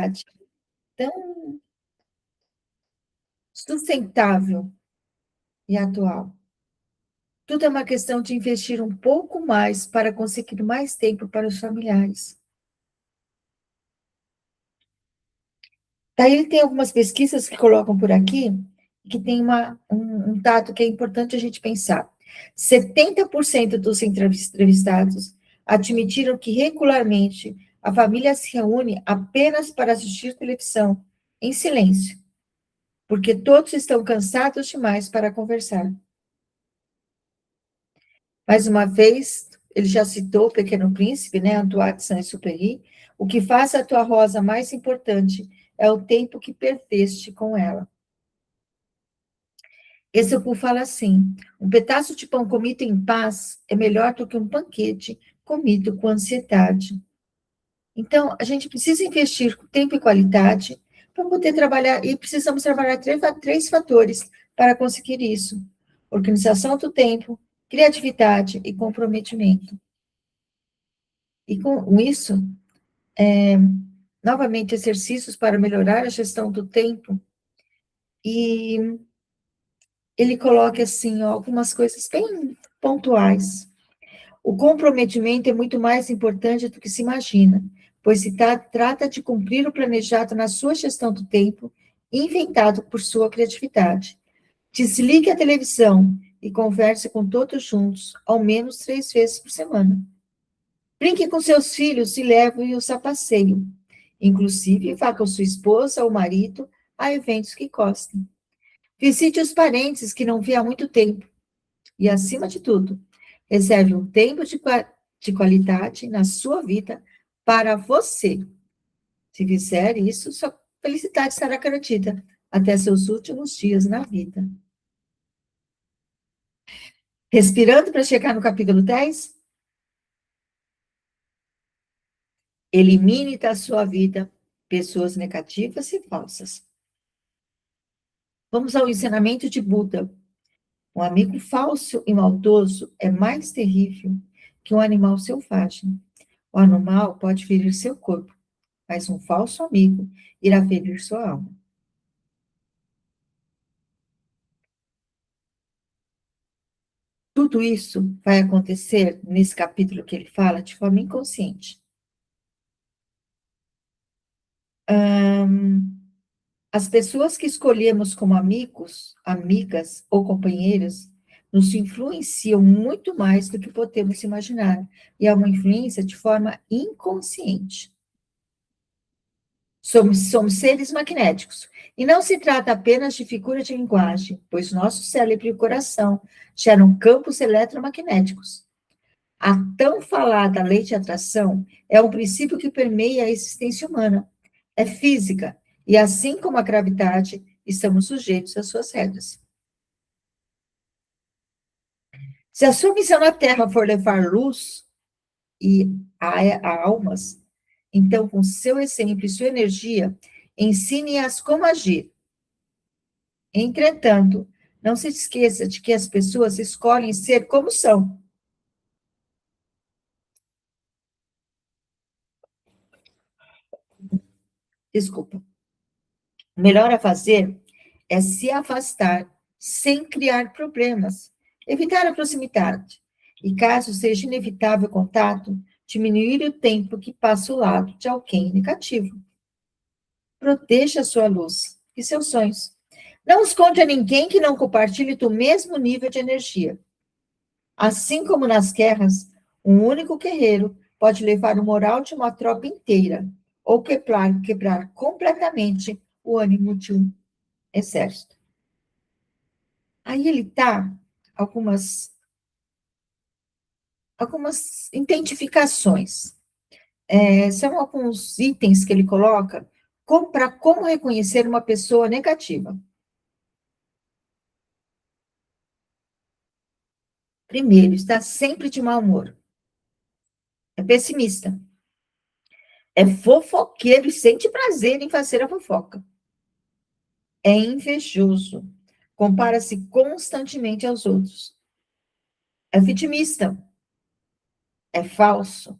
sociedade tão sustentável e atual. Tudo é uma questão de investir um pouco mais para conseguir mais tempo para os familiares. Daí tem algumas pesquisas que colocam por aqui, que tem um dado que é importante a gente pensar. 70% dos entrevistados admitiram que regularmente a família se reúne apenas para assistir televisão, em silêncio, porque todos estão cansados demais para conversar. Mais uma vez, ele já citou o Pequeno Príncipe, né, Antoine de Saint-Exupéry, o que faz a tua rosa mais importante é o tempo que perdeste com ela. Exupery fala assim, um pedaço de pão comido em paz é melhor do que um banquete comido com ansiedade. Então, a gente precisa investir tempo e qualidade para poder trabalhar, e precisamos trabalhar três fatores para conseguir isso. Organização do tempo, criatividade e comprometimento. E com isso, novamente, exercícios para melhorar a gestão do tempo. E ele coloca, assim, algumas coisas bem pontuais. O comprometimento é muito mais importante do que se imagina, pois se trata de cumprir o planejado na sua gestão do tempo, inventado por sua criatividade. Desligue a televisão e converse com todos juntos, ao menos 3 vezes por semana. Brinque com seus filhos e leve-os a passeio. Inclusive, vá com sua esposa ou marido a eventos que gostem. Visite os parentes que não vê há muito tempo. E, acima de tudo, reserve um tempo de qualidade na sua vida para você. Se fizer isso, sua felicidade será garantida até seus últimos dias na vida. Respirando para chegar no capítulo 10. Elimine da sua vida pessoas negativas e falsas. Vamos ao ensinamento de Buda. Um amigo falso e maldoso é mais terrível que um animal selvagem. O animal pode ferir seu corpo, mas um falso amigo irá ferir sua alma. Tudo isso vai acontecer nesse capítulo que ele fala de forma inconsciente. As pessoas que escolhemos como amigos, amigas ou companheiros nos influenciam muito mais do que podemos imaginar, e é uma influência de forma inconsciente. Somos seres magnéticos, e não se trata apenas de figura de linguagem, pois nosso cérebro e o coração geram campos eletromagnéticos. A tão falada lei de atração é um princípio que permeia a existência humana. É física, e assim como a gravidade, estamos sujeitos às suas regras. Se a sua missão na Terra for levar luz a almas, então, com seu exemplo e sua energia, ensine-as como agir. Entretanto, não se esqueça de que as pessoas escolhem ser como são. Desculpa. O melhor a fazer é se afastar sem criar problemas, evitar a proximidade. E caso seja inevitável o contato, diminuir o tempo que passa ao lado de alguém negativo. Proteja a sua luz e seus sonhos. Não esconde a ninguém que não compartilhe do mesmo nível de energia. Assim como nas guerras, um único guerreiro pode levar o moral de uma tropa inteira ou quebrar completamente o ânimo de um exército. Aí ele tá algumas identificações. São alguns itens que ele coloca para como reconhecer uma pessoa negativa. Primeiro, está sempre de mau humor. É pessimista. É fofoqueiro e sente prazer em fazer a fofoca. É invejoso. Compara-se constantemente aos outros. É vitimista. É falso.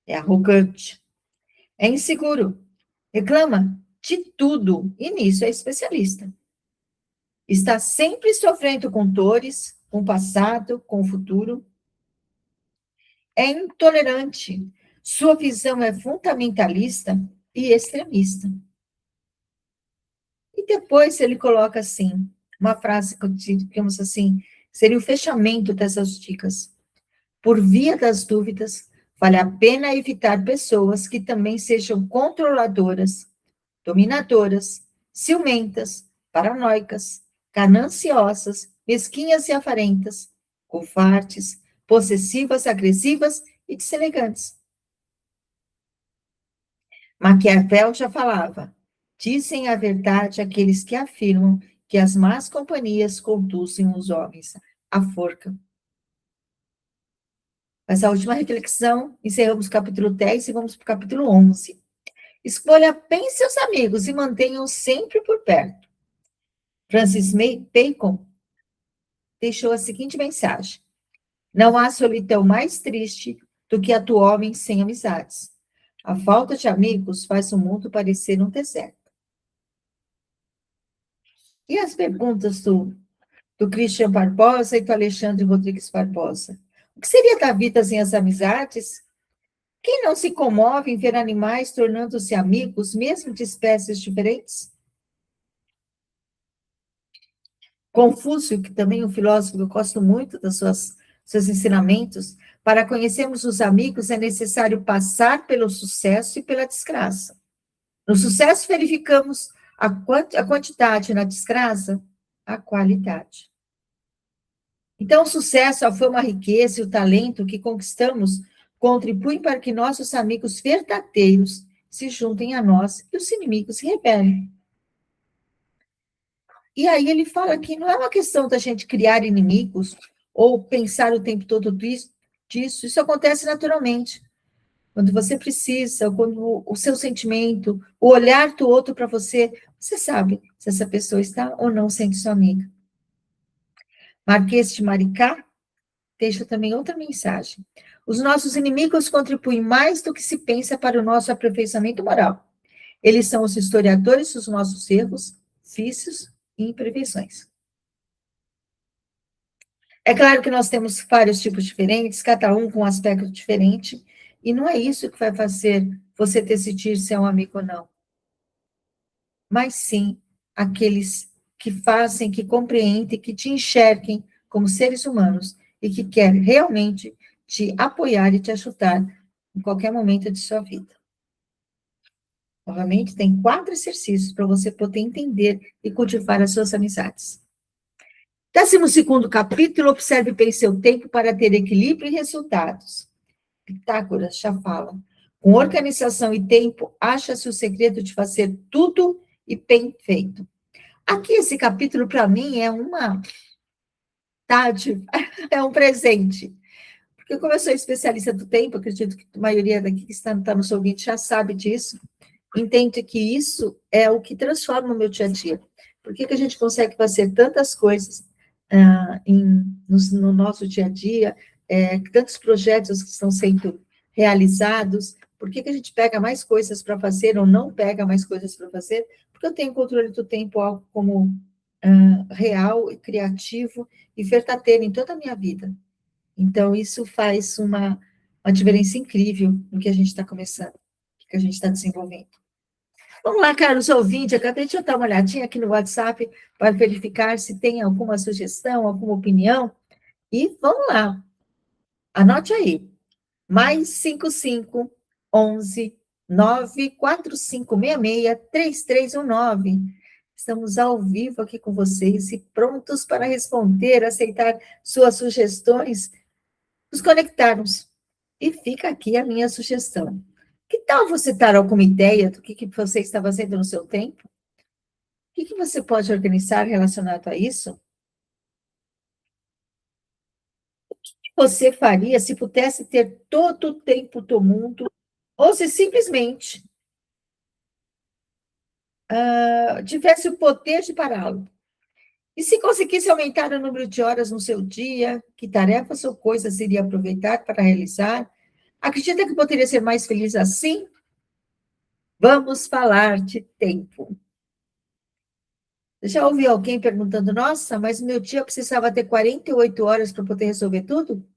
É arrogante. É inseguro. Reclama de tudo, e nisso é especialista. Está sempre sofrendo com dores, com o passado, com o futuro. É intolerante. Sua visão é fundamentalista e extremista. E depois ele coloca assim, uma frase que, digamos assim, seria o fechamento dessas dicas. Por via das dúvidas, vale a pena evitar pessoas que também sejam controladoras, dominadoras, ciumentas, paranoicas, gananciosas, mesquinhas e avarentas, covardes, possessivas, agressivas e deselegantes. Maquiavel já falava: dizem a verdade aqueles que afirmam que as más companhias conduzem os homens à forca. Essa última reflexão, encerramos o capítulo 10 e vamos para o capítulo 11. Escolha bem seus amigos e mantenham-os sempre por perto. Francis Bacon deixou a seguinte mensagem: não há solidão mais triste do que a do homem sem amizades. A falta de amigos faz o mundo parecer um deserto. E as perguntas do Christian Barbosa e do Alexandre Rodrigues Barbosa? O que seria da vida sem as amizades? Quem não se comove em ver animais tornando-se amigos, mesmo de espécies diferentes? Confúcio, que também é um filósofo que eu gosto muito dos seus ensinamentos, para conhecermos os amigos é necessário passar pelo sucesso e pela desgraça. No sucesso, verificamos a quantidade, na desgraça, a qualidade. Então, o sucesso, a fama, a riqueza e o talento que conquistamos contribuem para que nossos amigos verdadeiros se juntem a nós e os inimigos se rebelem. E aí ele fala que não é uma questão da gente criar inimigos ou pensar o tempo todo disso, isso acontece naturalmente. Quando você precisa, quando o seu sentimento, o olhar do outro para você, você sabe se essa pessoa está ou não sendo sua amiga. Marquês de Maricá deixa também outra mensagem. Os nossos inimigos contribuem mais do que se pensa para o nosso aperfeiçoamento moral. Eles são os historiadores dos nossos erros, vícios e imprevisões. É claro que nós temos vários tipos diferentes, cada um com um aspecto diferente, e não é isso que vai fazer você decidir se é um amigo ou não. Mas sim aqueles que fazem, que compreendem, que te enxerguem como seres humanos e que querem realmente te apoiar e te ajudar em qualquer momento de sua vida. Novamente, tem 4 exercícios para você poder entender e cultivar as suas amizades. 12º capítulo, observe bem seu tempo para ter equilíbrio e resultados. Pitágoras já fala. Com organização e tempo, acha-se o segredo de fazer tudo e bem feito. Aqui, esse capítulo, para mim, é uma dádiva, é um presente. Porque como eu sou especialista do tempo, acredito que a maioria daqui que está nos ouvindo já sabe disso, entende que isso é o que transforma o meu dia a dia. Por que a gente consegue fazer tantas coisas no nosso dia a dia, tantos projetos que estão sendo realizados, por que a gente pega mais coisas para fazer ou não pega mais coisas para fazer? Porque eu tenho controle do tempo algo como real, criativo e verdadeiro em toda a minha vida. Então, isso faz uma diferença incrível no que a gente está começando, no que a gente está desenvolvendo. Vamos lá, caros ouvintes, acabei de dar uma olhadinha aqui no WhatsApp para verificar se tem alguma sugestão, alguma opinião, e vamos lá. Anote aí, mais 55 11 94566 3319. Estamos ao vivo aqui com vocês e prontos para responder, aceitar suas sugestões, nos conectarmos. E fica aqui a minha sugestão. Que tal você dar alguma ideia do que você está fazendo no seu tempo? O que você pode organizar relacionado a isso? O que você faria se pudesse ter todo o tempo do mundo, ou se simplesmente tivesse o poder de pará-lo? E se conseguisse aumentar o número de horas no seu dia, que tarefas ou coisas iria aproveitar para realizar? Acredita que poderia ser mais feliz assim? Vamos falar de tempo. Já ouvi alguém perguntando, nossa, mas meu dia precisava ter 48 horas para poder resolver tudo?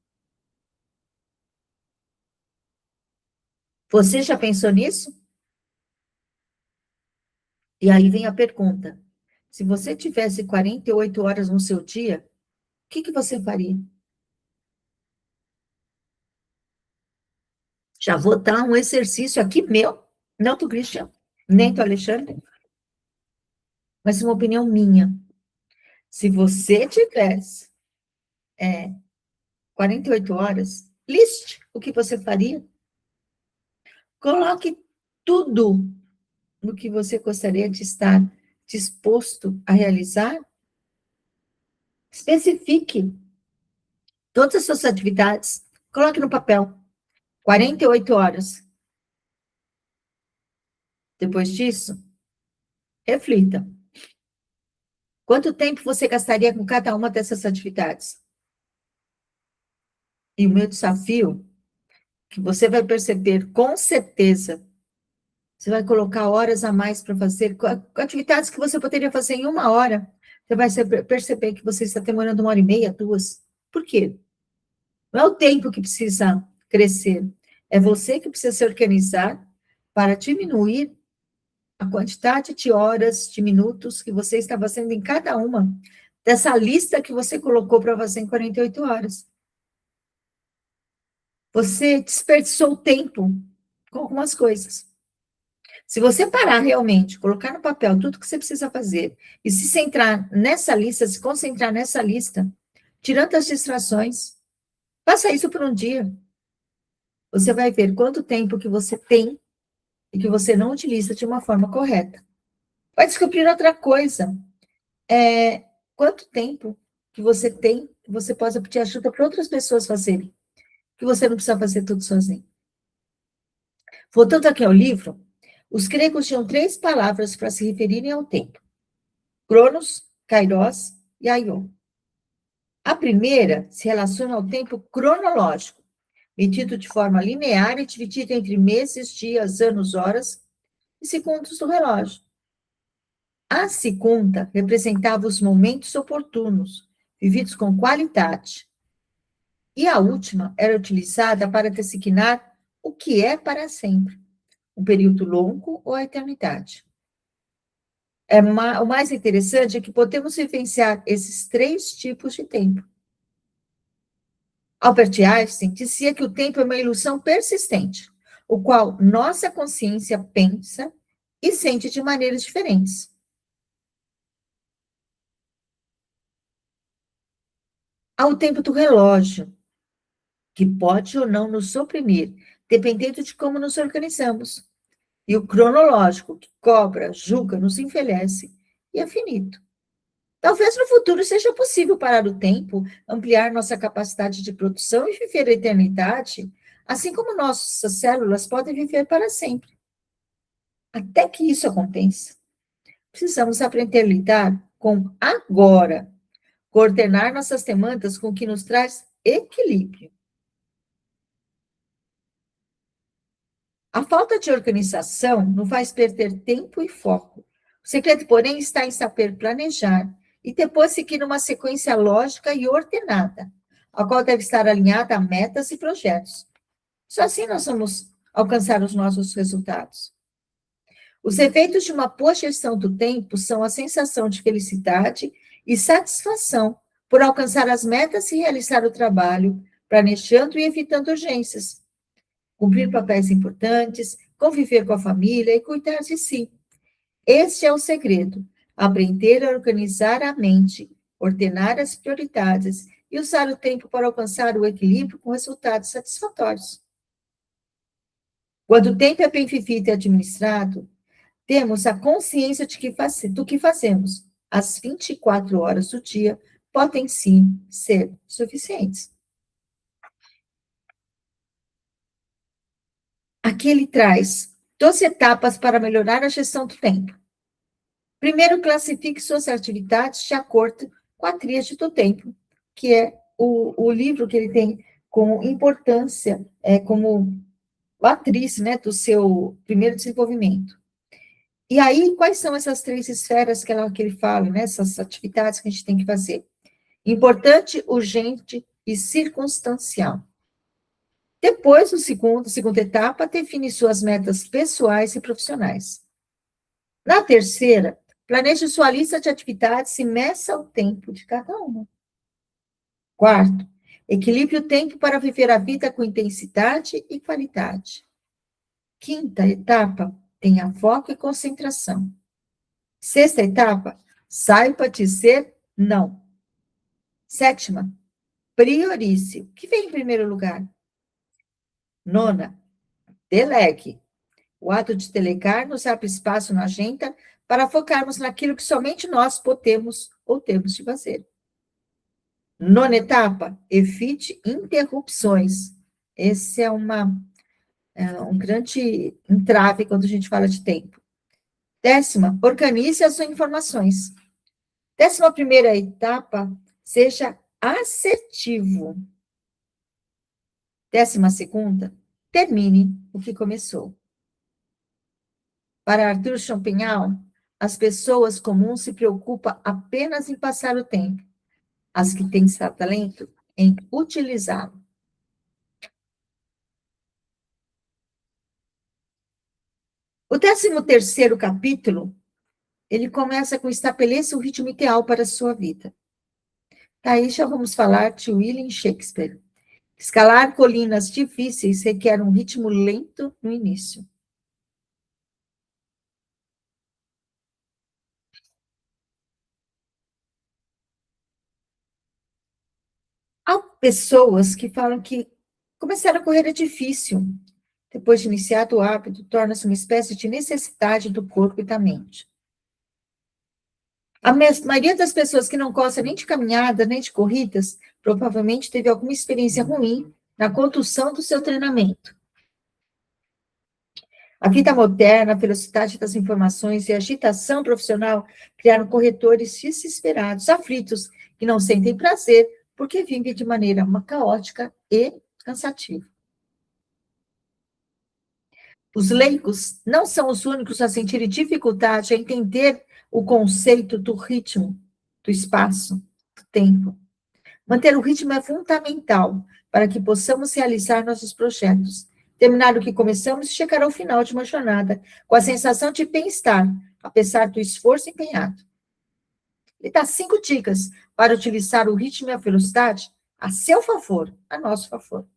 Você já pensou nisso? E aí vem a pergunta, se você tivesse 48 horas no seu dia, o que você faria? Já vou dar um exercício aqui meu, não do Christian, nem do Alexandre, mas uma opinião minha. Se você tivesse 48 horas, liste o que você faria. Coloque tudo no que você gostaria de estar disposto a realizar. Especifique todas as suas atividades. Coloque no papel. 48 horas. Depois disso, reflita. Quanto tempo você gastaria com cada uma dessas atividades? E o meu desafio, que você vai perceber com certeza, você vai colocar horas a mais para fazer, atividades que você poderia fazer em 1 hora, você vai perceber que você está demorando 1 hora e meia, 2. Por quê? Não é o tempo que precisa crescer, é você que precisa se organizar para diminuir a quantidade de horas, de minutos que você está fazendo em cada uma dessa lista que você colocou para fazer em 48 horas. Você desperdiçou tempo com algumas coisas. Se você parar realmente, colocar no papel tudo que você precisa fazer e se centrar nessa lista, se concentrar nessa lista, tirando as distrações, faça isso por um dia. Você vai ver quanto tempo que você tem e que você não utiliza de uma forma correta. Vai descobrir outra coisa. Quanto tempo que você tem, que você possa pedir ajuda para outras pessoas fazerem, que você não precisa fazer tudo sozinho. Voltando aqui ao livro, os gregos tinham 3 palavras para se referirem ao tempo: Cronos, Kairos e Aion. A primeira se relaciona ao tempo cronológico, medido de forma linear e dividido entre meses, dias, anos, horas e segundos do relógio. A segunda representava os momentos oportunos, vividos com qualidade. E a última era utilizada para designar o que é para sempre, um período longo ou a eternidade. O mais interessante é que podemos vivenciar esses 3 tipos de tempo. Albert Einstein dizia que o tempo é uma ilusão persistente, o qual nossa consciência pensa e sente de maneiras diferentes. Há o tempo do relógio, que pode ou não nos oprimir, dependendo de como nos organizamos. E o cronológico, que cobra, julga, nos envelhece e é finito. Talvez no futuro seja possível parar o tempo, ampliar nossa capacidade de produção e viver a eternidade, assim como nossas células podem viver para sempre. Até que isso aconteça, precisamos aprender a lidar com agora, coordenar nossas demandas com o que nos traz equilíbrio. A falta de organização nos faz perder tempo e foco. O segredo, porém, está em saber planejar e depois seguir uma sequência lógica e ordenada, a qual deve estar alinhada a metas e projetos. Só assim nós vamos alcançar os nossos resultados. Os efeitos de uma boa gestão do tempo são a sensação de felicidade e satisfação por alcançar as metas e realizar o trabalho, planejando e evitando urgências. Cumprir papéis importantes, conviver com a família e cuidar de si. Este é o segredo: aprender a organizar a mente, ordenar as prioridades e usar o tempo para alcançar o equilíbrio com resultados satisfatórios. Quando o tempo é bem vivido e administrado, temos a consciência do que fazemos. As 24 horas do dia podem sim ser suficientes. Aqui ele traz 12 etapas para melhorar a gestão do tempo. Primeiro, classifique suas atividades de acordo com a tríade do tempo, que é o livro que ele tem com importância, como matriz, né, do seu primeiro desenvolvimento. E aí, quais são essas 3 esferas que ele fala, né, essas atividades que a gente tem que fazer? Importante, urgente e circunstancial. Depois, segunda etapa, define suas metas pessoais e profissionais. Na terceira, planeje sua lista de atividades e meça o tempo de cada uma. Quarto, equilibre o tempo para viver a vida com intensidade e qualidade. Quinta etapa, tenha foco e concentração. Sexta etapa, saiba dizer não. Sétima, priorize. O que vem em primeiro lugar? Nona, delegue. O ato de delegar nos abre espaço na agenda para focarmos naquilo que somente nós podemos ou temos de fazer. Nona etapa, evite interrupções. Esse é um grande entrave quando a gente fala de tempo. Décima, organize as suas informações. 11ª etapa, seja assertivo. 12ª, termine o que começou. Para Arthur Schopenhauer, as pessoas comuns se preocupam apenas em passar o tempo. As que têm talento, em utilizá-lo. O 13º capítulo, ele começa com estabeleça o ritmo ideal para a sua vida. Daí já vamos falar de William Shakespeare. Escalar colinas difíceis requer um ritmo lento no início. Há pessoas que falam que começar a correr é difícil. Depois de iniciado o hábito, torna-se uma espécie de necessidade do corpo e da mente. A maioria das pessoas que não gosta nem de caminhada, nem de corridas, provavelmente teve alguma experiência ruim na condução do seu treinamento. A vida moderna, a velocidade das informações e a agitação profissional criaram corredores desesperados, aflitos, que não sentem prazer, porque vivem de maneira caótica e cansativa. Os leigos não são os únicos a sentirem dificuldade a entender o conceito do ritmo, do espaço, do tempo. Manter o ritmo é fundamental para que possamos realizar nossos projetos, terminar o que começamos e chegar ao final de uma jornada com a sensação de bem-estar, apesar do esforço empenhado. Ele dá 5 dicas para utilizar o ritmo e a velocidade a seu favor, a nosso favor.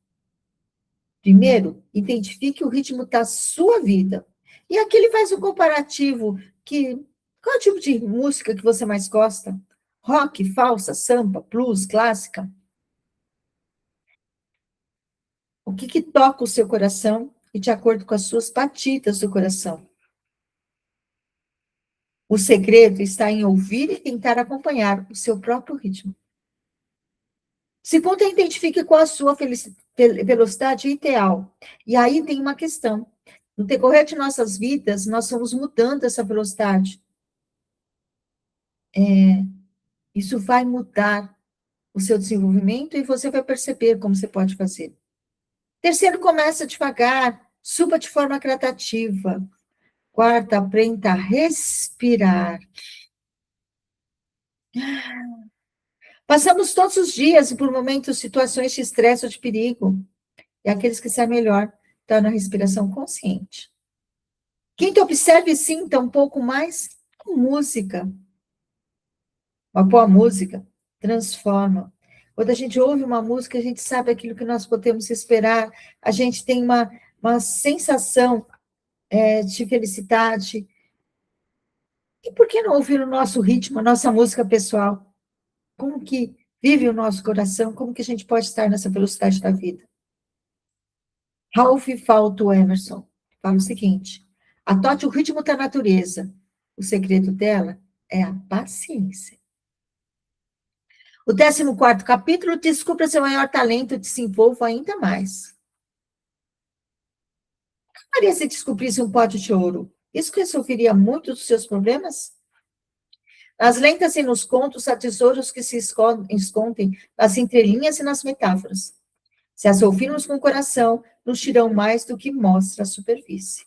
Primeiro, identifique o ritmo da sua vida. E aqui ele faz um comparativo qual é o tipo de música que você mais gosta? Rock, falsa, samba, blues, clássica? O que toca o seu coração e de acordo com as suas batidas do coração? O segredo está em ouvir e tentar acompanhar o seu próprio ritmo. Segundo, identifique qual a sua velocidade ideal. E aí tem uma questão. No decorrer de nossas vidas, nós vamos mudando essa velocidade. Isso vai mudar o seu desenvolvimento e você vai perceber como você pode fazer. Terceiro, começa devagar, suba de forma gradativa. Quarto, aprenda a respirar. Passamos todos os dias por momentos, situações de estresse ou de perigo. E aqueles que sabem melhor estão na respiração consciente. Quinto, observe e sinta um pouco mais com música. Uma boa música transforma. Quando a gente ouve uma música, a gente sabe aquilo que nós podemos esperar, a gente tem uma sensação de felicidade. E por que não ouvir o nosso ritmo, a nossa música pessoal? Como que vive o nosso coração? Como que a gente pode estar nessa velocidade da vida? Ralph Waldo Emerson fala o seguinte: adote o ritmo da natureza. O segredo dela é a paciência. O 14º capítulo, descubra seu maior talento e desenvolva ainda mais. O que faria se descobrisse um pote de ouro? Isso resolveria muito dos seus problemas? Nas lendas e nos contos, há tesouros que se escondem nas entrelinhas e nas metáforas. Se as ouvirmos com o coração, nos dirão mais do que mostra a superfície.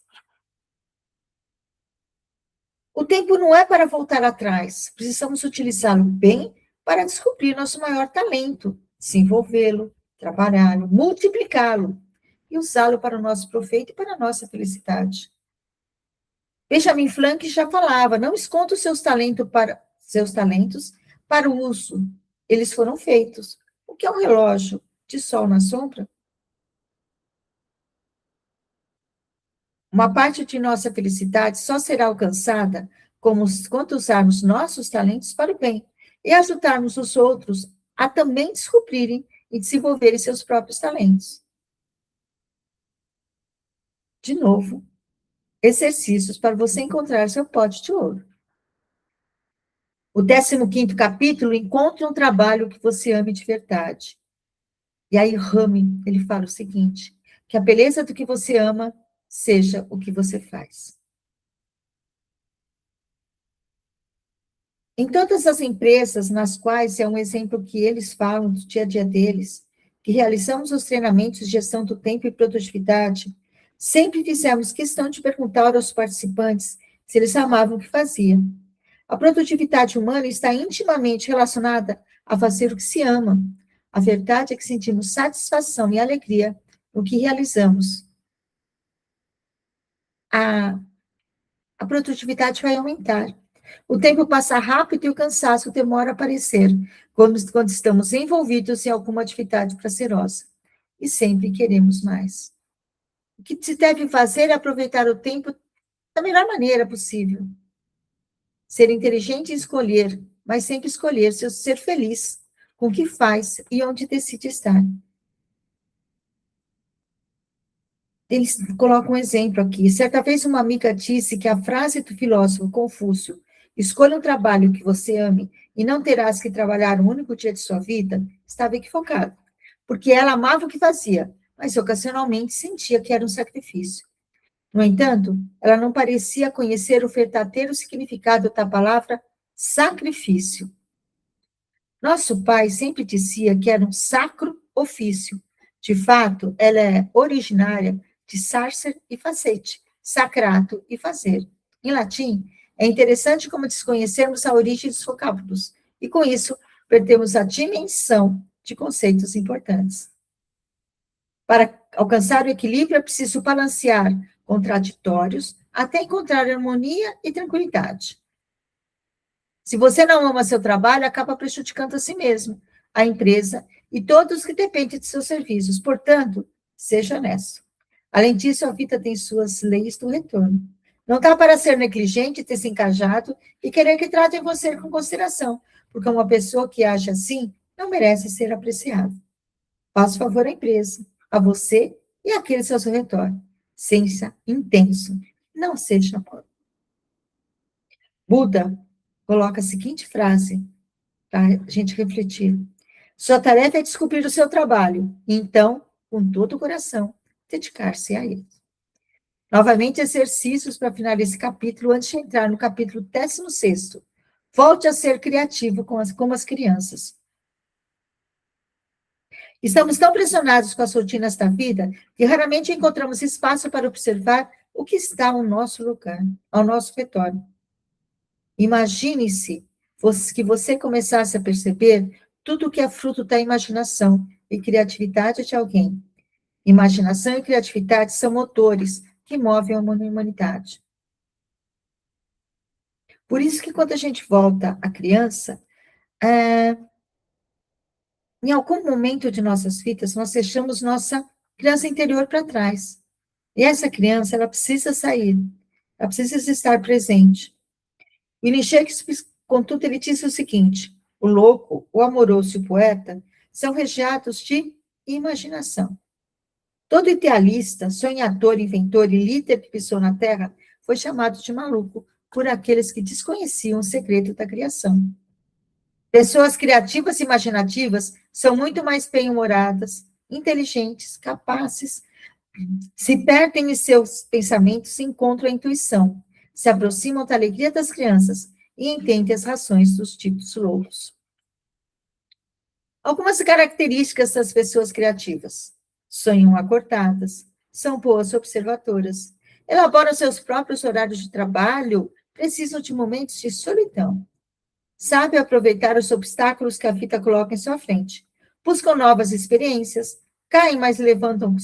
O tempo não é para voltar atrás. Precisamos utilizá-lo bem para descobrir nosso maior talento, desenvolvê-lo, trabalhá-lo, multiplicá-lo e usá-lo para o nosso proveito e para a nossa felicidade. Benjamin Franklin já falava: não esconda os seus talentos para o uso. Eles foram feitos. O que é um relógio de sol na sombra? Uma parte de nossa felicidade só será alcançada quando usarmos nossos talentos para o bem e ajudarmos os outros a também descobrirem e desenvolverem seus próprios talentos. De novo, exercícios para você encontrar seu pote de ouro. O 15º capítulo, encontre um trabalho que você ame de verdade. E aí, Rami, ele fala o seguinte, que a beleza do que você ama seja o que você faz. Em todas as empresas nas quais é um exemplo que eles falam do dia a dia deles, que realizamos os treinamentos de gestão do tempo e produtividade, sempre fizemos questão de perguntar aos participantes se eles amavam o que faziam. A produtividade humana está intimamente relacionada a fazer o que se ama. A verdade é que sentimos satisfação e alegria no que realizamos. A produtividade vai aumentar. O tempo passa rápido e o cansaço demora a aparecer quando estamos envolvidos em alguma atividade prazerosa. E sempre queremos mais. O que se deve fazer é aproveitar o tempo da melhor maneira possível. Ser inteligente e escolher, mas sempre escolher ser feliz com o que faz e onde decide estar. Eles colocam um exemplo aqui. Certa vez uma amiga disse que a frase do filósofo Confúcio, escolha um trabalho que você ame e não terás que trabalhar um único dia de sua vida, estava equivocada, porque ela amava o que fazia, mas ocasionalmente sentia que era um sacrifício. No entanto, ela não parecia conhecer o verdadeiro significado da palavra sacrifício. Nosso pai sempre dizia que era um sacro ofício. De fato, ela é originária de sarcer e facete, sacrato e fazer. Em latim, é interessante como desconhecermos a origem dos vocábulos, e com isso, perdemos a dimensão de conceitos importantes. Para alcançar o equilíbrio, é preciso balancear contraditórios até encontrar harmonia e tranquilidade. Se você não ama seu trabalho, acaba prejudicando a si mesmo, a empresa e todos que dependem de seus serviços. Portanto, seja honesto. Além disso, a vida tem suas leis do retorno. Não dá para ser negligente, desencajado e querer que tratem você com consideração, porque uma pessoa que age assim não merece ser apreciada. Faça favor à empresa, a você e àqueles ao seu redor. Seja intenso, não seja amor. Buda coloca a seguinte frase para a gente refletir. Sua tarefa é descobrir o seu trabalho, e então, com todo o coração, dedicar-se a ele. Novamente, exercícios para finalizar esse capítulo, antes de entrar no capítulo 16º. Volte a ser criativo como as crianças. Estamos tão pressionados com as rotinas da vida que raramente encontramos espaço para observar o que está ao nosso lugar, ao nosso redor. Imagine-se que você começasse a perceber tudo que é fruto da imaginação e criatividade de alguém. Imaginação e criatividade são motores que movem a humanidade. Por isso que quando a gente volta à criança, em algum momento de nossas vidas, nós deixamos nossa criança interior para trás. E essa criança, ela precisa sair, ela precisa estar presente. William Shakespeare, contudo, ele disse o seguinte: o louco, o amoroso e o poeta são recheados de imaginação. Todo idealista, sonhador, inventor e líder que pisou na Terra foi chamado de maluco por aqueles que desconheciam o segredo da criação. Pessoas criativas e imaginativas são muito mais bem-humoradas, inteligentes, capazes, se perdem em seus pensamentos e encontram a intuição, se aproximam da alegria das crianças e entendem as razões dos tipos loucos. Algumas características das pessoas criativas. sonham acordadas, são boas observadoras, elaboram seus próprios horários de trabalho, precisam de momentos de solidão. Sabem aproveitar os obstáculos que a vida coloca em sua frente, buscam novas experiências, caem, mas levantam,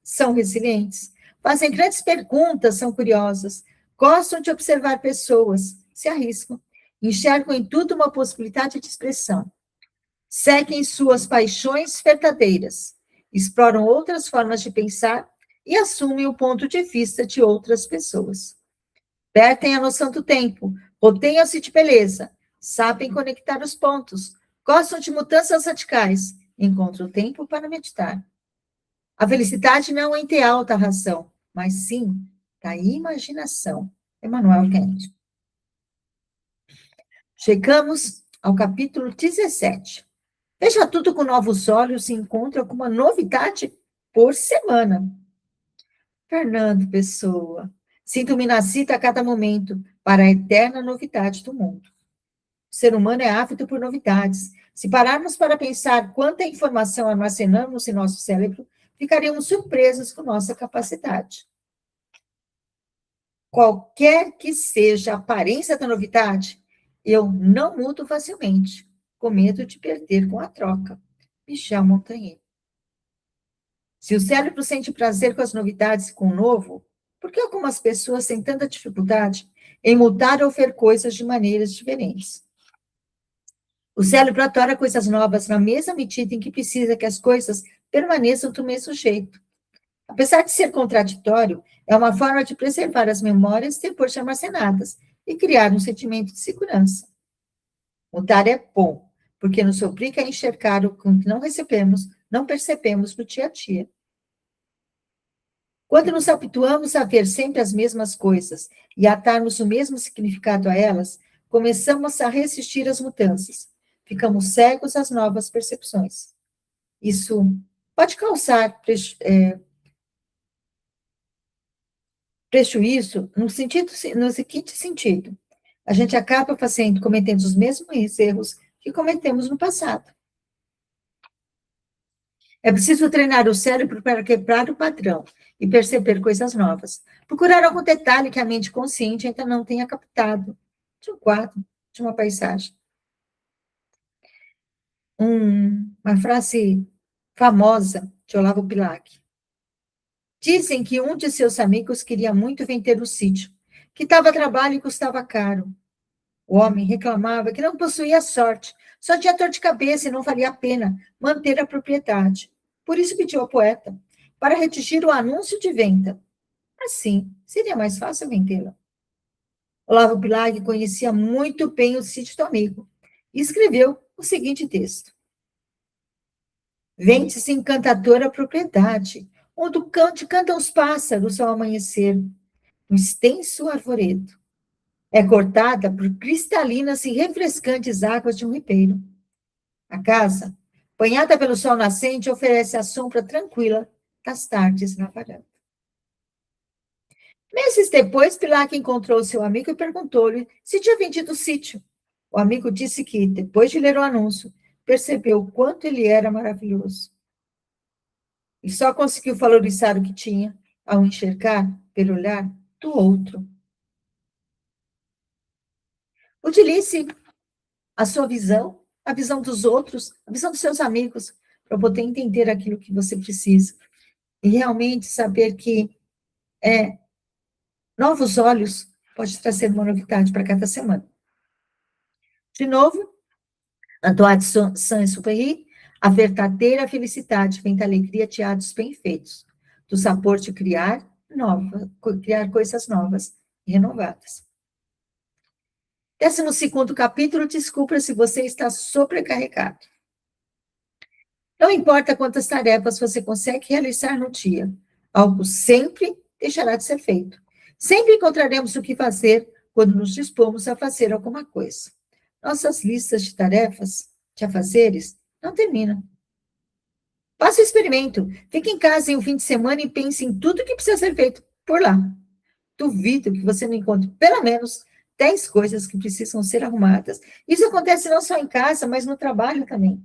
são resilientes, fazem grandes perguntas, são curiosas, gostam de observar pessoas, se arriscam, enxergam em tudo uma possibilidade de expressão, seguem suas paixões verdadeiras, exploram outras formas de pensar e assumem o ponto de vista de outras pessoas. Perdem a noção do tempo, rodeiam-se de beleza, sabem conectar os pontos, gostam de mudanças radicais, encontram tempo para meditar. A felicidade não é ter alta razão, mas sim da imaginação. Emmanuel Kant. Chegamos ao capítulo 17. Veja tudo com novos olhos e encontra com uma novidade por semana. Fernando Pessoa. Sinto-me nascida a cada momento para a eterna novidade do mundo. O ser humano é ávido por novidades. Se pararmos para pensar quanta informação armazenamos em nosso cérebro, ficaríamos surpresos com nossa capacidade. Qualquer que seja a aparência da novidade, eu não mudo facilmente, com medo de perder com a troca. Michel Montagnier. Se o cérebro sente prazer com as novidades e com o novo, por que algumas pessoas têm tanta dificuldade em mudar ou ver coisas de maneiras diferentes? O cérebro adora coisas novas na mesma medida em que precisa que as coisas permaneçam do mesmo jeito. Apesar de ser contraditório, é uma forma de preservar as memórias depois de armazenadas e criar um sentimento de segurança. Mudar é bom, porque nos obriga a enxergar o que não percebemos no dia a dia. Quando nos habituamos a ver sempre as mesmas coisas e a darmos o mesmo significado a elas, começamos a resistir às mudanças. Ficamos cegos às novas percepções. Isso pode causar prejuízo no seguinte sentido. A gente acaba cometendo os mesmos erros que cometemos no passado. É preciso treinar o cérebro para quebrar o padrão e perceber coisas novas. Procurar algum detalhe que a mente consciente ainda não tenha captado de um quadro, de uma paisagem. Uma frase famosa de Olavo Bilac. Dizem que um de seus amigos queria muito vender o sítio, que dava trabalho e custava caro. O homem reclamava que não possuía sorte, só tinha dor de cabeça e não valia a pena manter a propriedade. Por isso pediu ao poeta para redigir o anúncio de venda. Assim, seria mais fácil vendê-la. Olavo Bilac conhecia muito bem o sítio do amigo e escreveu o seguinte texto. Vende-se encantadora propriedade, onde cantam os pássaros ao amanhecer, um extenso arvoredo. É cortada por cristalinas e refrescantes águas de um ribeiro. A casa, banhada pelo sol nascente, oferece a sombra tranquila das tardes na varanda. Meses depois, Bilac encontrou seu amigo e perguntou-lhe se tinha vendido o sítio. O amigo disse que, depois de ler o anúncio, percebeu o quanto ele era maravilhoso. E só conseguiu valorizar o que tinha ao enxergar pelo olhar do outro. Utilize a sua visão, a visão dos outros, a visão dos seus amigos, para poder entender aquilo que você precisa. E realmente saber que novos olhos pode trazer uma novidade para cada semana. De novo, Antoine Saint-Exupéry, a verdadeira felicidade vem da alegria de atos bem feitos, do sabor de criar coisas novas e renovadas. 12º capítulo, descubra se você está sobrecarregado. Não importa quantas tarefas você consegue realizar no dia, algo sempre deixará de ser feito. Sempre encontraremos o que fazer quando nos dispomos a fazer alguma coisa. Nossas listas de tarefas, de afazeres, não terminam. Faça o experimento. Fique em casa em um fim de semana e pense em tudo que precisa ser feito por lá. Duvido que você não encontre pelo menos 10 coisas que precisam ser arrumadas. Isso acontece não só em casa, mas no trabalho também.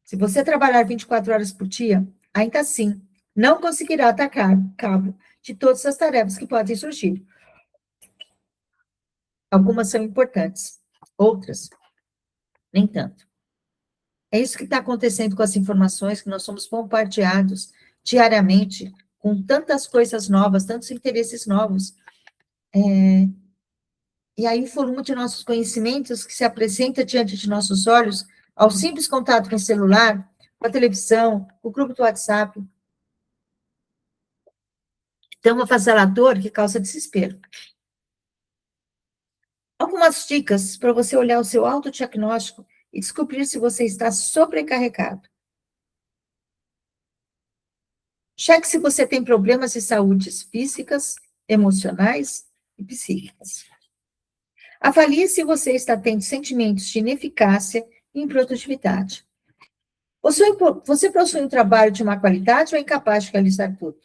Se você trabalhar 24 horas por dia, ainda assim, não conseguirá atacar cabo de todas as tarefas que podem surgir. Algumas são importantes, outras, nem tanto. É isso que está acontecendo com as informações que nós somos bombardeados diariamente com tantas coisas novas, tantos interesses novos. E aí o volume de nossos conhecimentos que se apresenta diante de nossos olhos, ao simples contato com o celular, com a televisão, com o grupo do WhatsApp, tão avassalador que causa desespero. Algumas dicas para você olhar o seu autodiagnóstico e descobrir se você está sobrecarregado. Cheque se você tem problemas de saúde físicas, emocionais e psíquicas. Avalie se você está tendo sentimentos de ineficácia e improdutividade. Você possui um trabalho de má qualidade ou é incapaz de realizar tudo?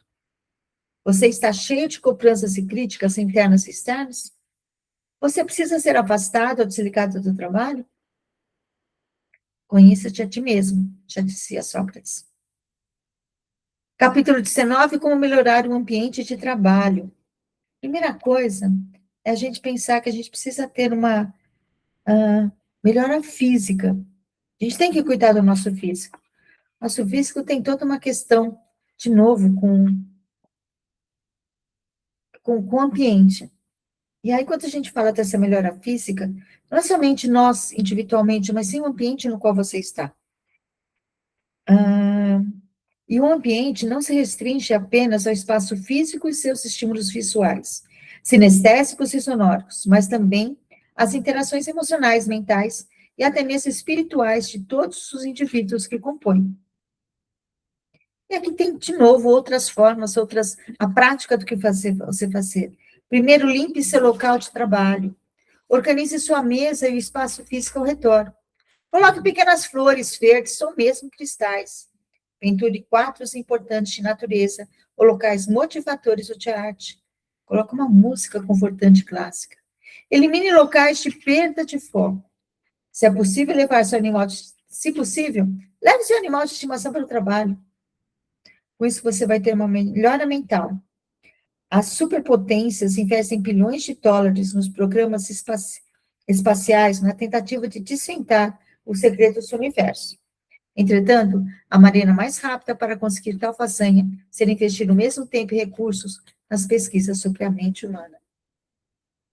Você está cheio de cobranças e críticas internas e externas? Você precisa ser afastado ou desligado do trabalho? Conheça-te a ti mesmo, já dizia Sócrates. Capítulo 19, como melhorar o ambiente de trabalho. Primeira coisa é a gente pensar que a gente precisa ter uma melhora física. A gente tem que cuidar do nosso físico. Nosso físico tem toda uma questão, de novo, com o ambiente. E aí, quando a gente fala dessa melhora física, não é somente nós individualmente, mas sim o ambiente no qual você está. E o ambiente não se restringe apenas ao espaço físico e seus estímulos visuais, sinestésicos e sonóricos, mas também às interações emocionais, mentais e até mesmo espirituais de todos os indivíduos que compõem. E aqui tem, de novo, outras formas, a prática do que você fazer. Primeiro, limpe seu local de trabalho. Organize sua mesa e o espaço físico ao redor. Coloque pequenas flores verdes ou mesmo cristais. Pinture quadros importantes de natureza ou locais motivadores de arte. Coloque uma música confortante clássica. Elimine locais de perda de foco. Se é possível levar seu animal, se possível, leve seu animal de estimação para o trabalho. Com isso, você vai ter uma melhora mental. As superpotências investem bilhões de dólares nos programas espaciais na tentativa de desvendar os segredos do universo. Entretanto, a maneira mais rápida para conseguir tal façanha seria investir o mesmo tempo e recursos nas pesquisas sobre a mente humana.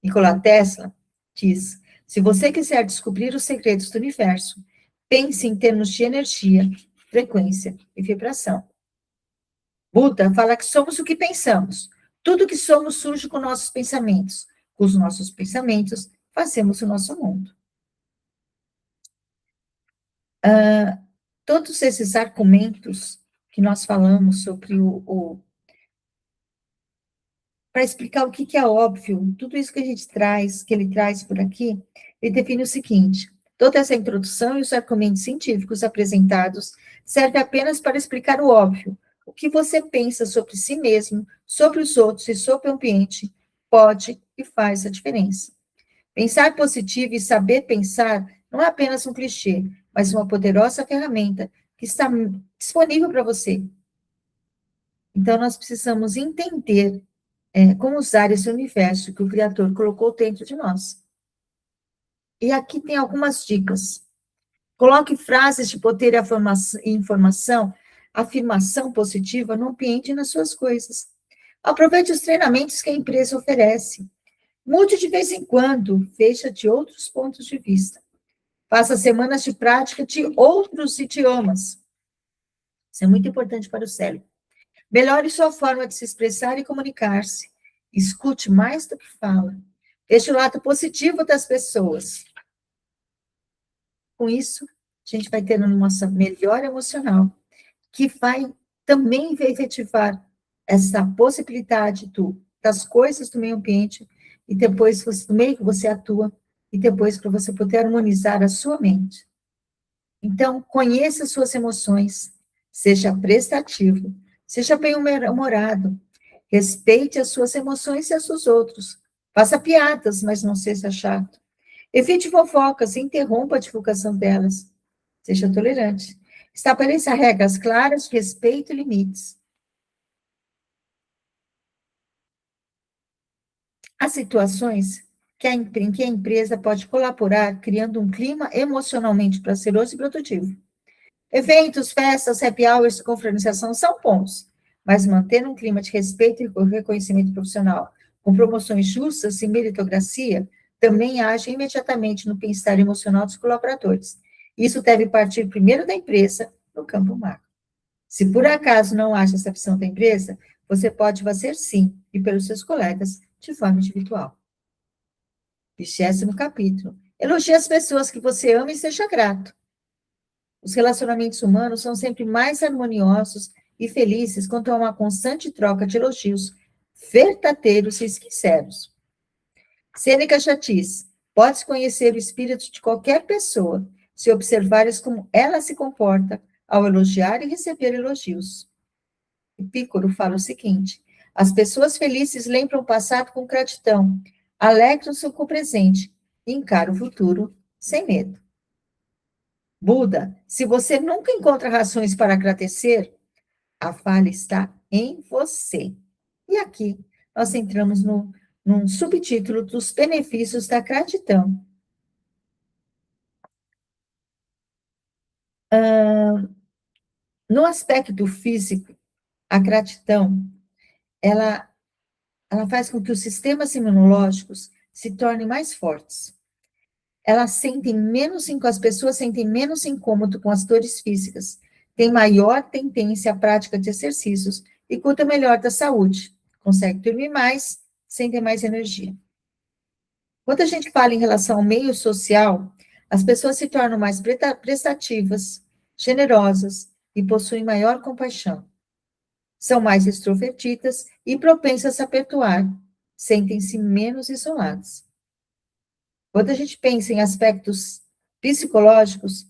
Nikola Tesla diz: se você quiser descobrir os segredos do universo, pense em termos de energia, frequência e vibração. Buda fala que somos o que pensamos. Tudo que somos surge com nossos pensamentos. Com os nossos pensamentos, fazemos o nosso mundo. Todos esses argumentos que nós falamos sobre para explicar o que é óbvio, tudo isso que a gente traz, que ele traz por aqui, ele define o seguinte: toda essa introdução e os argumentos científicos apresentados servem apenas para explicar o óbvio. O que você pensa sobre si mesmo, sobre os outros e sobre o ambiente pode e faz a diferença. Pensar positivo e saber pensar não é apenas um clichê, mas uma poderosa ferramenta que está disponível para você. Então, nós precisamos entender como usar esse universo que o Criador colocou dentro de nós. E aqui tem algumas dicas. Coloque frases de poder e informação, afirmação positiva no ambiente e nas suas coisas. Aproveite os treinamentos que a empresa oferece. Mude de vez em quando, veja de outros pontos de vista. Faça semanas de prática de outros idiomas. Isso é muito importante para o cérebro. Melhore sua forma de se expressar e comunicar-se. Escute mais do que fala. Deixe o lado positivo das pessoas. Com isso, a gente vai ter uma nossa melhora emocional, que vai também efetivar essa possibilidade das coisas do meio ambiente e depois do meio que você atua e depois para você poder harmonizar a sua mente. Então, conheça suas emoções, seja prestativo, seja bem-humorado, respeite as suas emoções e as dos outros, faça piadas, mas não seja chato. Evite fofocas e interrompa a divulgação delas. Seja tolerante. Estabeleça regras claras de respeito e limites. Há situações em que a empresa pode colaborar criando um clima emocionalmente prazeroso e produtivo. Eventos, festas, happy hours, confraternização são bons, mas manter um clima de respeito e reconhecimento profissional, com promoções justas e meritocracia, também age imediatamente no bem-estar emocional dos colaboradores. Isso deve partir primeiro da empresa, no campo macro. Se por acaso não haja essa opção da empresa, você pode fazer sim, e pelos seus colegas, de forma individual. 20º capítulo. Elogie as pessoas que você ama e seja grato. Os relacionamentos humanos são sempre mais harmoniosos e felizes quando há uma constante troca de elogios verdadeiros e sinceros. Sêneca já diz, pode-se conhecer o espírito de qualquer pessoa se observares como ela se comporta ao elogiar e receber elogios. Epicuro fala o seguinte, as pessoas felizes lembram o passado com gratidão, alegram-se com o presente e encaram o futuro sem medo. Buda, se você nunca encontra razões para agradecer, a falha está em você. E aqui nós entramos num subtítulo dos benefícios da gratidão. No aspecto físico, a gratidão, ela faz com que os sistemas imunológicos se tornem mais fortes. As pessoas sentem menos incômodo com as dores físicas, têm maior tendência à prática de exercícios e cuidam melhor da saúde, conseguem dormir mais, sentem mais energia. Quando a gente fala em relação ao meio social, as pessoas se tornam mais prestativas, generosas e possuem maior compaixão. São mais extrovertidas e propensas a perdoar, sentem-se menos isoladas. Quando a gente pensa em aspectos psicológicos,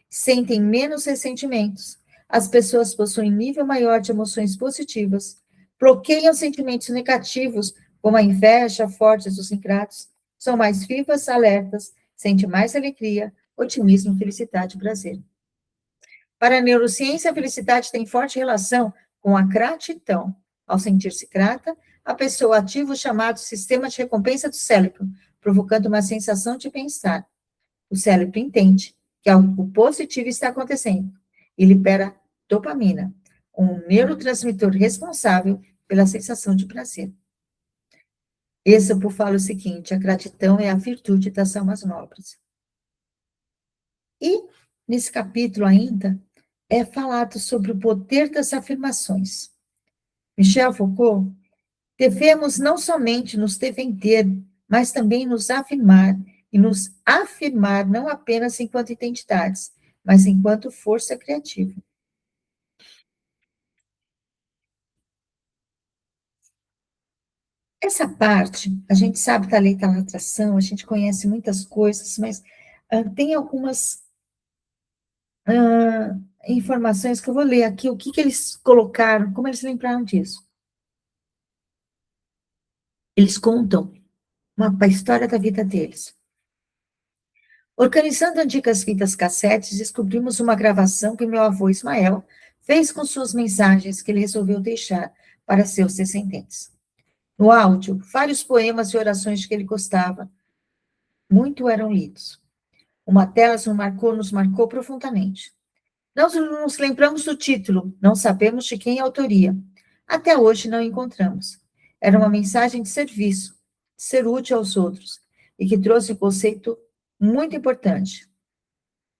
sentem menos ressentimentos. As pessoas possuem nível maior de emoções positivas, bloqueiam sentimentos negativos, como a inveja, fortes dos ingratos, são mais vivas, alertas, sentem mais alegria, otimismo, felicidade e prazer. Para a neurociência, a felicidade tem forte relação com a gratidão. Ao sentir-se grata, a pessoa ativa o chamado sistema de recompensa do cérebro, provocando uma sensação de bem-estar. O cérebro entende que algo positivo está acontecendo e libera dopamina, um neurotransmissor responsável pela sensação de prazer. Êxopo fala o seguinte, a gratidão é a virtude das almas nobres. E, nesse capítulo ainda, é falado sobre o poder das afirmações. Michel Foucault, devemos não somente nos defender, mas também nos afirmar, e nos afirmar não apenas enquanto identidades, mas enquanto força criativa. Essa parte, a gente sabe da lei da atração, a gente conhece muitas coisas, mas tem algumas informações que eu vou ler aqui, o que eles colocaram, como eles lembraram disso. Eles contam a história da vida deles. Organizando antigas fitas cassetes, descobrimos uma gravação que meu avô Ismael fez com suas mensagens que ele resolveu deixar para seus descendentes. No áudio, vários poemas e orações que ele gostava, muito eram lidos. Uma delas nos marcou profundamente. Nós não nos lembramos do título, não sabemos de quem é a autoria. Até hoje não encontramos. Era uma mensagem de serviço, de ser útil aos outros, e que trouxe um conceito muito importante.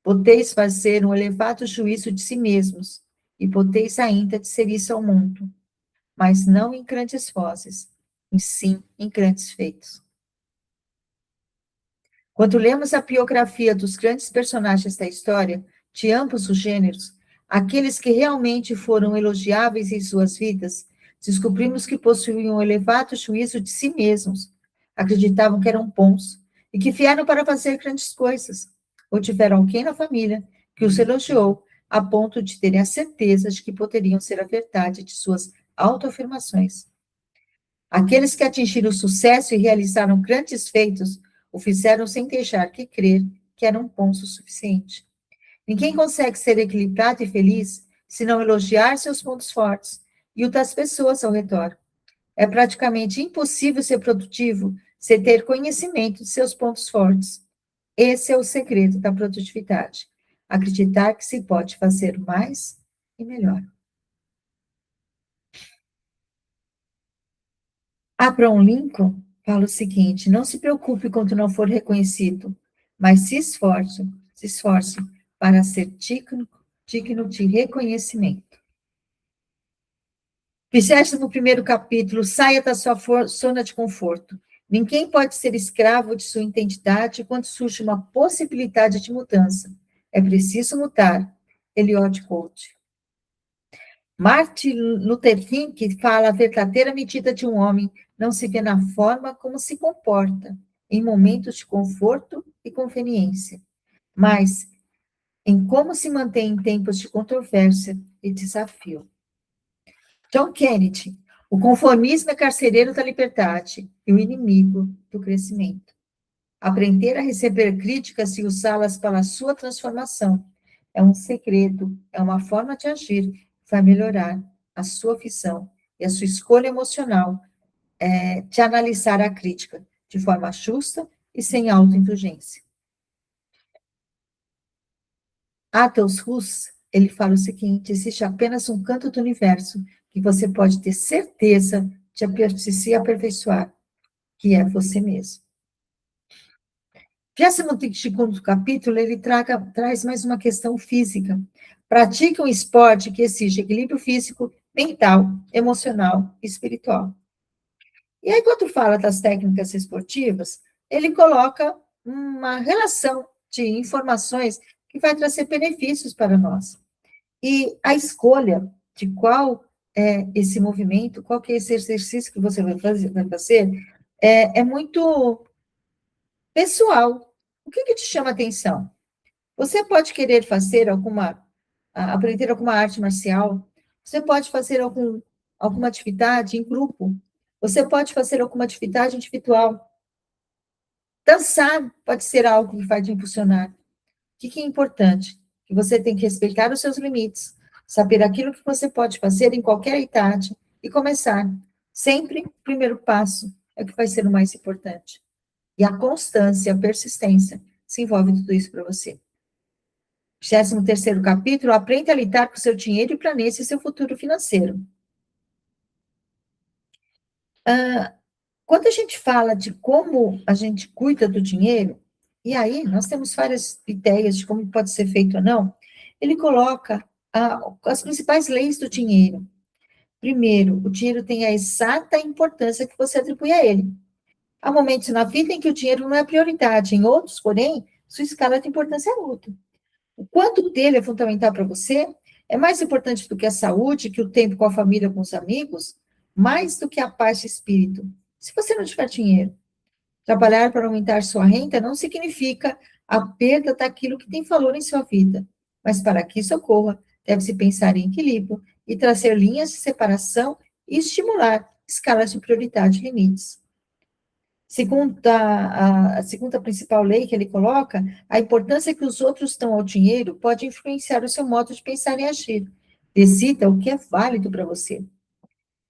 Podeis fazer um elevado juízo de si mesmos, e podeis ainda dizer isso ao mundo, mas não em grandes vozes, e sim em grandes feitos. Quando lemos a biografia dos grandes personagens da história, de ambos os gêneros, aqueles que realmente foram elogiáveis em suas vidas, descobrimos que possuíam um elevado juízo de si mesmos, acreditavam que eram bons e que vieram para fazer grandes coisas, ou tiveram alguém na família que os elogiou a ponto de terem a certeza de que poderiam ser a verdade de suas autoafirmações. Aqueles que atingiram o sucesso e realizaram grandes feitos o fizeram sem deixar que crer que eram bons o suficiente. Ninguém consegue ser equilibrado e feliz se não elogiar seus pontos fortes e o das pessoas ao redor. É praticamente impossível ser produtivo sem ter conhecimento de seus pontos fortes. Esse é o segredo da produtividade. Acreditar que se pode fazer mais e melhor. Abraham Lincoln fala o seguinte: não se preocupe quando não for reconhecido, mas se esforce para ser digno de reconhecimento. 21º capítulo, saia da sua zona de conforto. Ninguém pode ser escravo de sua identidade quando surge uma possibilidade de mudança. É preciso mudar. Eliot Coach. Martin Luther King fala: a verdadeira medida de um homem não se vê na forma como se comporta, em momentos de conforto e conveniência, mas em como se mantém em tempos de controvérsia e desafio. John Kennedy: o conformismo é carcereiro da liberdade e o inimigo do crescimento. Aprender a receber críticas e usá-las para a sua transformação é um segredo, é uma forma de agir que vai melhorar a sua visão e a sua escolha emocional de analisar a crítica de forma justa e sem autoindulgência. Aldous Huxley, ele fala o seguinte: existe apenas um canto do universo que você pode ter certeza de se aperfeiçoar, que é você mesmo. 22º capítulo, ele traz mais uma questão física. Pratique um esporte que exige equilíbrio físico, mental, emocional e espiritual. E aí, quando fala das técnicas esportivas, ele coloca uma relação de informações que vai trazer benefícios para nós. E a escolha de qual é esse movimento, qual que é esse exercício que você vai fazer é muito pessoal. O que te chama atenção? Você pode querer aprender alguma arte marcial, você pode fazer alguma atividade em grupo, você pode fazer alguma atividade individual. Dançar pode ser algo que vai te impulsionar. O que é importante? Que você tem que respeitar os seus limites, saber aquilo que você pode fazer em qualquer idade e começar. Sempre o primeiro passo é o que vai ser o mais importante. E a constância, a persistência, se envolve em tudo isso para você. 23º capítulo, aprenda a lidar com o seu dinheiro e planeje seu futuro financeiro. Quando a gente fala de como a gente cuida do dinheiro, e aí nós temos várias ideias de como pode ser feito ou não, ele coloca as principais leis do dinheiro. Primeiro, o dinheiro tem a exata importância que você atribui a ele. Há momentos na vida em que o dinheiro não é prioridade, em outros, porém, sua escala de importância é outra. O quanto dele é fundamental para você é mais importante do que a saúde, que o tempo com a família, com os amigos, mais do que a paz de espírito. Se você não tiver dinheiro, trabalhar para aumentar sua renda não significa a perda daquilo que tem valor em sua vida. Mas para que isso ocorra, deve-se pensar em equilíbrio e trazer linhas de separação e estimular escalas de prioridade e limites. Segundo a segunda principal lei que ele coloca, a importância que os outros dão ao dinheiro pode influenciar o seu modo de pensar e agir. Decida o que é válido para você.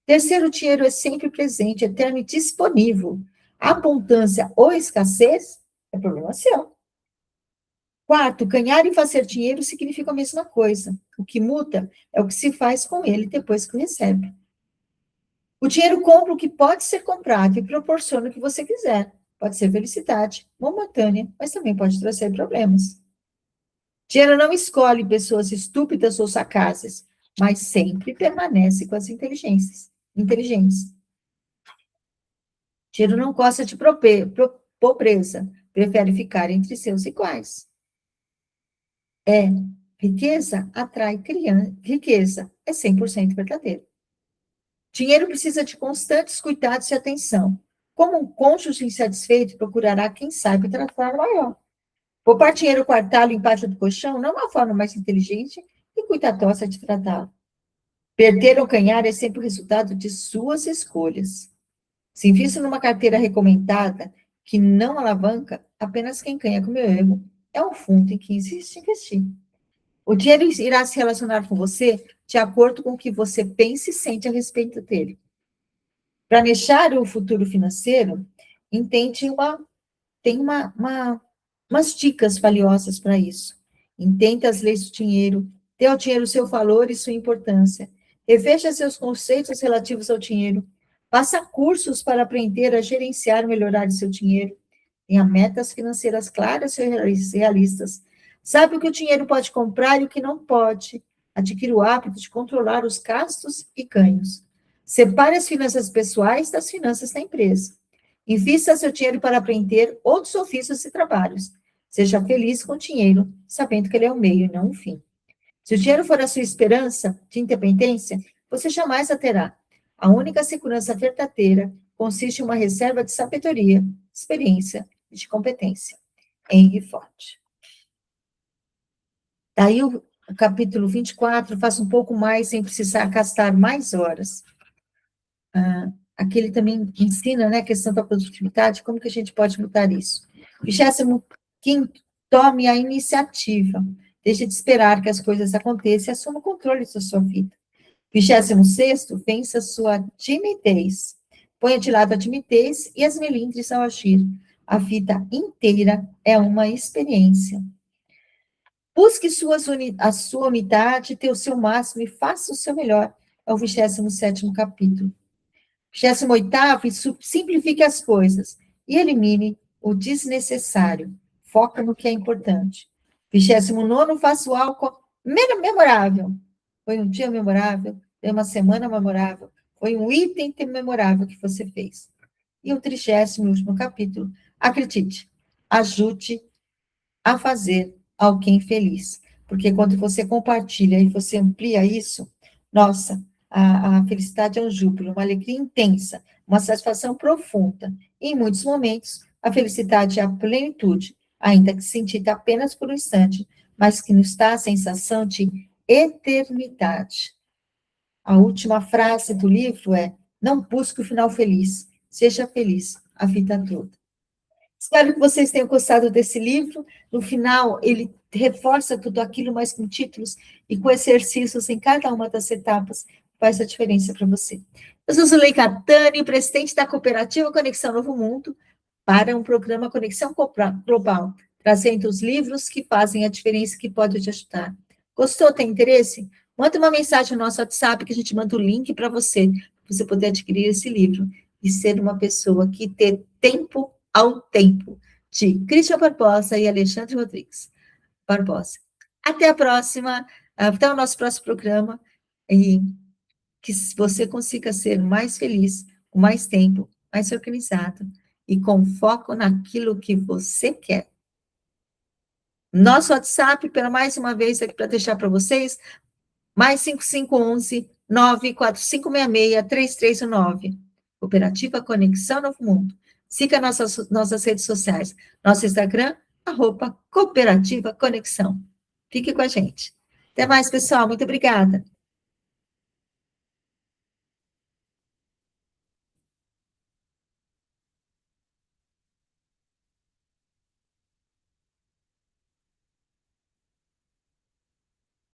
Terceiro, o dinheiro é sempre presente, eterno e disponível. Abundância ou escassez é problema seu. Quarto, ganhar e fazer dinheiro significa a mesma coisa. O que muda é o que se faz com ele depois que recebe. O dinheiro compra o que pode ser comprado e proporciona o que você quiser. Pode ser felicidade momentânea, mas também pode trazer problemas. Dinheiro não escolhe pessoas estúpidas ou sagazes, mas sempre permanece com as inteligentes. Dinheiro não gosta de pobreza, prefere ficar entre seus iguais. Riqueza atrai riqueza, é 100% verdadeiro. Dinheiro precisa de constantes cuidados e atenção. Como um cônjuge insatisfeito procurará quem saiba tratar maior. Poupar dinheiro, guardá-lo embaixo do colchão não é uma forma mais inteligente e cuidadosa de tratá-lo. Perder ou ganhar é sempre o resultado de suas escolhas. Se invista numa carteira recomendada que não alavanca, apenas quem ganha com o meu erro é um fundo em que existe investir. O dinheiro irá se relacionar com você de acordo com o que você pensa e sente a respeito dele. Planejar o futuro financeiro tem umas dicas valiosas para isso. Entenda as leis do dinheiro, dê ao dinheiro o seu valor e sua importância. Reveja seus conceitos relativos ao dinheiro. Faça cursos para aprender a gerenciar e melhorar o seu dinheiro. Tenha metas financeiras claras e realistas. Sabe o que o dinheiro pode comprar e o que não pode. Adquira o hábito de controlar os gastos e ganhos. Separe as finanças pessoais das finanças da empresa. Invista seu dinheiro para aprender outros ofícios e trabalhos. Seja feliz com o dinheiro, sabendo que ele é o meio e não o fim. Se o dinheiro for a sua esperança de independência, você jamais a terá. A única segurança verdadeira consiste em uma reserva de sabedoria, experiência e de competência. Henry Ford. Daí o capítulo 24 faz um pouco mais sem precisar gastar mais horas. Aqui ele também ensina, né, a questão da produtividade, como que a gente pode mudar isso. 25º, tome a iniciativa. Deixe de esperar que as coisas aconteçam e assuma o controle da sua vida. 26º, vença a sua timidez. Ponha de lado a timidez e as melindres ao agir. A vida inteira é uma experiência. Busque a sua unidade, dê o seu máximo e faça o seu melhor. É o 27º capítulo. 28º, simplifique as coisas e elimine o desnecessário. Foca no que é importante. 29º, faça algo memorável. Foi um dia memorável, foi uma semana memorável, foi um item memorável que você fez. E o 30º, último capítulo, acredite, ajude a fazer alguém feliz. Porque quando você compartilha e você amplia isso, nossa, a felicidade é um júbilo, uma alegria intensa, uma satisfação profunda. E, em muitos momentos, a felicidade é a plenitude, ainda que sentida apenas por um instante, mas que nos dá a sensação de eternidade. A última frase do livro é: não busque o final feliz, seja feliz a vida toda. Espero que vocês tenham gostado desse livro. No final, ele reforça tudo aquilo, mas com títulos e com exercícios em cada uma das etapas, faz a diferença para você. Eu sou Zuleika Tani, presidente da Cooperativa Conexão Novo Mundo, para um programa Conexão Global, trazendo os livros que fazem a diferença, que podem te ajudar. Gostou? Tem interesse? Manda uma mensagem no nosso WhatsApp, que a gente manda o link para você poder adquirir esse livro e ser uma pessoa que tem tempo ao tempo, de Christian Barbosa e Alexandre Rodrigues Barbosa. Até a próxima, até o nosso próximo programa, e que você consiga ser mais feliz, com mais tempo, mais organizado, e com foco naquilo que você quer. Nosso WhatsApp, pela mais uma vez, aqui para deixar para vocês, mais 5511 94566 3319. Cooperativa Conexão Novo Mundo. Siga nossas redes sociais. Nosso Instagram, @Cooperativa Conexão. Fique com a gente. Até mais, pessoal. Muito obrigada.